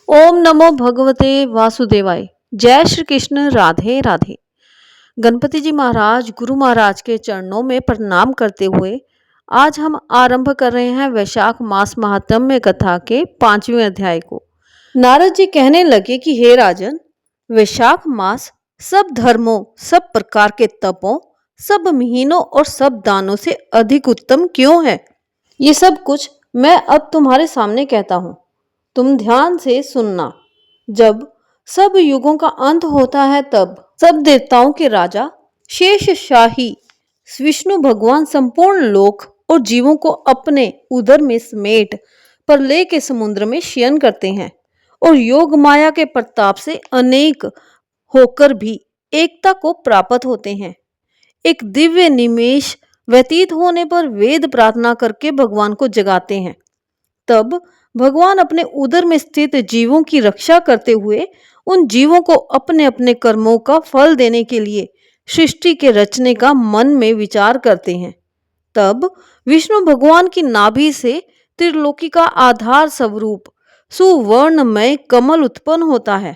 ओम नमो भगवते वासुदेवाय। जय श्री कृष्ण। राधे राधे। गणपति जी महाराज गुरु महाराज के चरणों में प्रणाम करते हुए आज हम आरंभ कर रहे हैं वैशाख मास महात्म्य कथा के 5वें अध्याय को। नारद जी कहने लगे कि हे राजन, वैशाख मास सब धर्मों, सब प्रकार के तपों, सब महीनों और सब दानों से अधिक उत्तम क्यों है? ये सब कुछ मैं अब तुम्हारे सामने कहता हूं, तुम ध्यान से सुनना। जब सब युगों का अंत होता है तब सब देवताओं के राजा शेष शाही विष्णु भगवान संपूर्ण लोक और जीवों को अपने उदर में समेट प्रलय के समुद्र में शयन करते हैं और योग माया के प्रताप से अनेक होकर भी एकता को प्राप्त होते हैं। एक दिव्य निमेष व्यतीत होने पर वेद प्रार्थना करके भगवान को जगाते हैं। तब भगवान अपने उदर में स्थित जीवों की रक्षा करते हुए उन जीवों को अपने अपने कर्मों का फल देने के लिए सृष्टि के रचने का मन में विचार करते हैं। तब विष्णु भगवान की नाभि से त्रिलोकी का आधार स्वरूप सुवर्णमय कमल उत्पन्न होता है।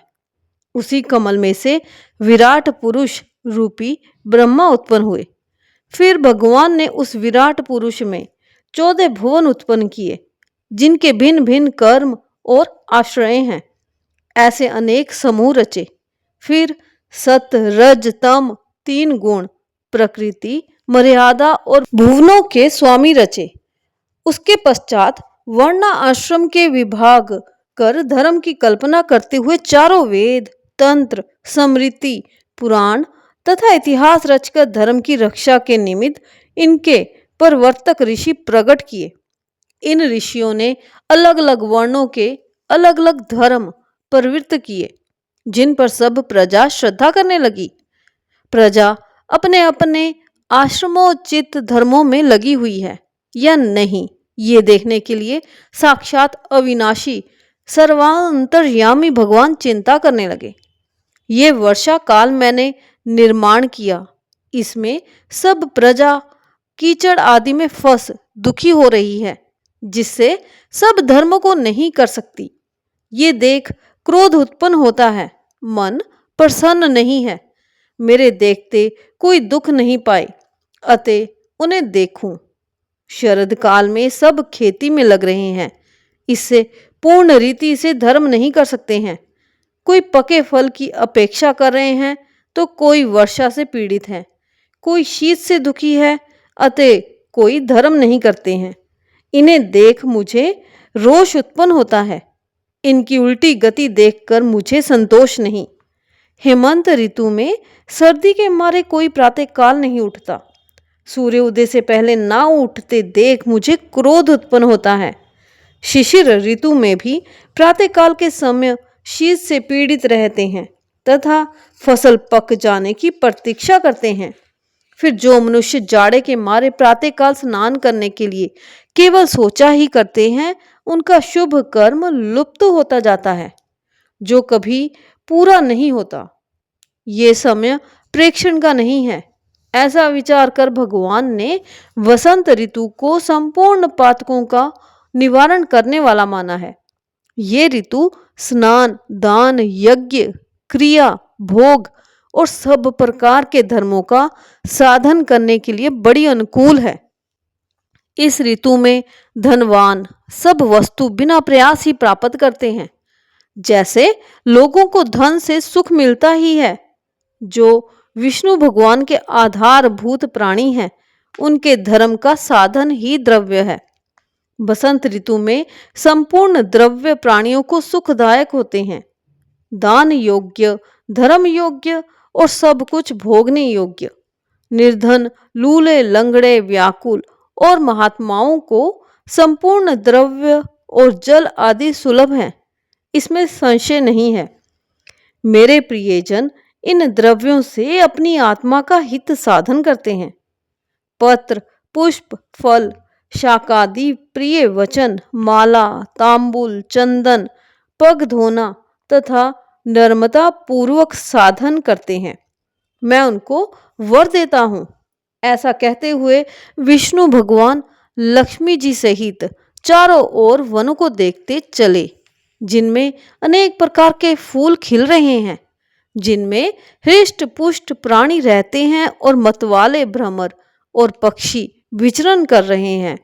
उसी कमल में से विराट पुरुष रूपी ब्रह्मा उत्पन्न हुए। फिर भगवान ने उस विराट पुरुष में 14 भुवन उत्पन्न किए, जिनके भिन्न भिन्न कर्म और आश्रय हैं। ऐसे अनेक समूह रचे। फिर सत रज तम 3 गुण प्रकृति, मर्यादा और भुवनों के स्वामी रचे। उसके पश्चात वर्णा आश्रम के विभाग कर धर्म की कल्पना करते हुए चारों वेद, तंत्र, स्मृति, पुराण तथा इतिहास रचकर धर्म की रक्षा के निमित्त इनके प्रवर्तक ऋषि प्रकट किए। इन ऋषियों ने अलग अलग वर्णों के अलग अलग धर्म प्रवृत्त किए, जिन पर सब प्रजा श्रद्धा करने लगी। प्रजा अपने अपने आश्रमोचित धर्मों में लगी हुई है या नहीं, ये देखने के लिए साक्षात अविनाशी सर्वांतर्यामी भगवान चिंता करने लगे। ये वर्षा काल मैंने निर्माण किया, इसमें सब प्रजा कीचड़ आदि में फंस दुखी हो रही है, जिससे सब धर्म को नहीं कर सकती। ये देख क्रोध उत्पन्न होता है, मन प्रसन्न नहीं है। मेरे देखते कोई दुख नहीं पाए, अतः उन्हें देखूं। शरद काल में सब खेती में लग रहे हैं, इससे पूर्ण रीति से धर्म नहीं कर सकते हैं। कोई पके फल की अपेक्षा कर रहे हैं तो कोई वर्षा से पीड़ित है, कोई शीत से दुखी है, अतः कोई धर्म नहीं करते हैं। इन्हें देख मुझे रोष उत्पन्न होता है। इनकी उल्टी गति देखकर मुझे संतोष नहीं। हेमंत ऋतु में सर्दी के मारे कोई प्रातः काल नहीं उठता। सूर्य उदय से पहले ना उठते देख मुझे क्रोध उत्पन्न होता है। शिशिर ऋतु में भी प्रातः काल के समय शीत से पीड़ित रहते हैं तथा फसल पक जाने की प्रतीक्षा करते हैं। फिर जो मनुष्य जाड़े के मारे प्रातःकाल स्नान करने के लिए केवल सोचा ही करते हैं, उनका शुभ कर्म लुप्त होता जाता है, जो कभी पूरा नहीं होता। ये समय प्रेक्षण का नहीं है। ऐसा विचार कर भगवान ने वसंत ऋतु को संपूर्ण पातकों का निवारण करने वाला माना है। ये ऋतु स्नान, दान, यज्ञ, क्रिया, भोग और सब प्रकार के धर्मों का साधन करने के लिए बड़ी अनुकूल है। इस ऋतु में धनवान सब वस्तु बिना प्रयास ही प्राप्त करते हैं। जैसे लोगों को धन से सुख मिलता ही है, जो विष्णु भगवान के आधारभूत प्राणी हैं, उनके धर्म का साधन ही द्रव्य है। बसंत ऋतु में संपूर्ण द्रव्य प्राणियों को सुखदायक होते हैं। दान योग्य, धर्म योग्य और सब कुछ भोगने योग्य। निर्धन, लूले, लंगड़े, व्याकुल और महात्माओं को संपूर्ण द्रव्य और जल आदि सुलभ हैं, इसमें संशय नहीं है। मेरे प्रियजन इन द्रव्यों से अपनी आत्मा का हित साधन करते हैं। पत्र, पुष्प, फल, शाकादि, प्रिय वचन, माला, तांबुल, चंदन, पग धोना तथा नर्मता पूर्वक साधन करते हैं। मैं उनको वर देता हूँ। ऐसा कहते हुए विष्णु भगवान लक्ष्मी जी सहित चारों ओर वनों को देखते चले। जिनमें अनेक प्रकार के फूल खिल रहे हैं, जिनमें हृष्ट पुष्ट प्राणी रहते हैं और मतवाले भ्रमर और पक्षी विचरण कर रहे हैं।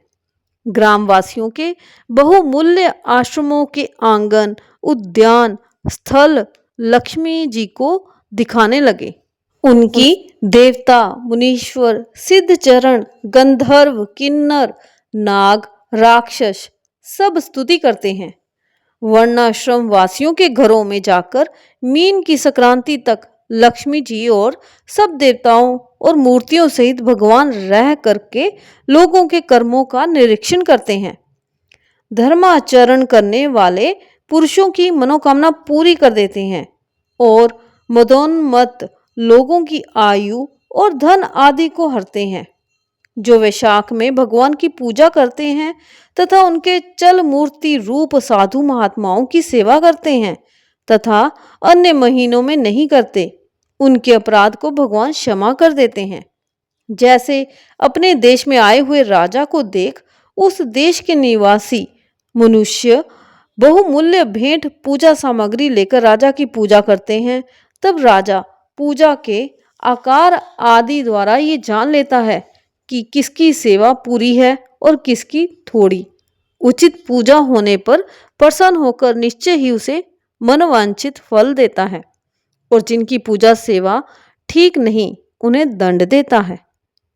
ग्रामवासियों के बहुमूल्य आश्रमों के आंगन, उद्यान, स्थल लक्ष्मी जी को दिखाने लगे। उनकी देवता, मुनीश्वर, सिद्धचरण, गंधर्व, किन्नर, नाग, राक्षस सब स्तुति करते हैं। वर्णाश्रम वासियों के घरों में जाकर मीन की संक्रांति तक लक्ष्मी जी और सब देवताओं और मूर्तियों सहित भगवान रह करके लोगों के कर्मों का निरीक्षण करते हैं। धर्माचरण करने वाले पुरुषों की मनोकामना पूरी कर देते हैं और मदोन्मत्त लोगों की आयु और धन आदि को हरते हैं। जो वैशाख में भगवान की पूजा करते हैं तथा उनके चल मूर्ति रूप साधु महात्माओं की सेवा करते हैं तथा अन्य महीनों में नहीं करते, उनके अपराध को भगवान क्षमा कर देते हैं। जैसे अपने देश में आए हुए राजा को देख उस देश के निवासी मनुष्य बहुमूल्य भेंट पूजा सामग्री लेकर राजा की पूजा करते हैं, तब राजा पूजा के आकार आदि द्वारा ये जान लेता है कि किसकी सेवा पूरी है और किसकी थोड़ी। उचित पूजा होने पर प्रसन्न होकर निश्चय ही उसे मनोवांछित फल देता है और जिनकी पूजा सेवा ठीक नहीं उन्हें दंड देता है।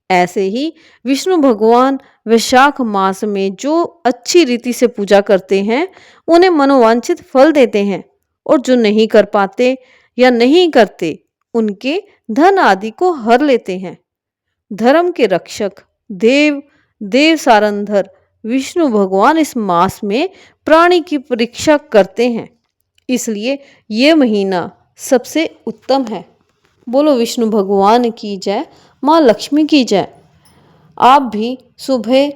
ऐसे ही विष्णु भगवान वैशाख मास में जो अच्छी रीति से पूजा करते हैं उन्हें मनोवांछित फल देते हैं और जो नहीं कर पाते या नहीं करते उनके धन आदि को हर लेते हैं। धर्म के रक्षक देव सारंधर विष्णु भगवान इस मास में प्राणी की परीक्षा करते हैं, इसलिए ये महीना सबसे उत्तम है। बोलो विष्णु भगवान की जय, माँ लक्ष्मी की जय। आप भी सुबह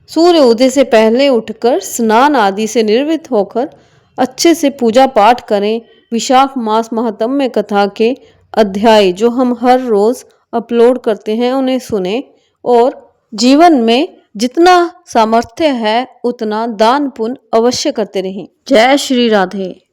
सूर्य उदय से पहले उठकर स्नान आदि से निर्वृत्त होकर अच्छे से पूजा पाठ करें। विशाख मास महात्म्य कथा के अध्याय जो हम हर रोज अपलोड करते हैं उन्हें सुने और जीवन में जितना सामर्थ्य है उतना दान पुण्य अवश्य करते रहें। जय श्री राधे।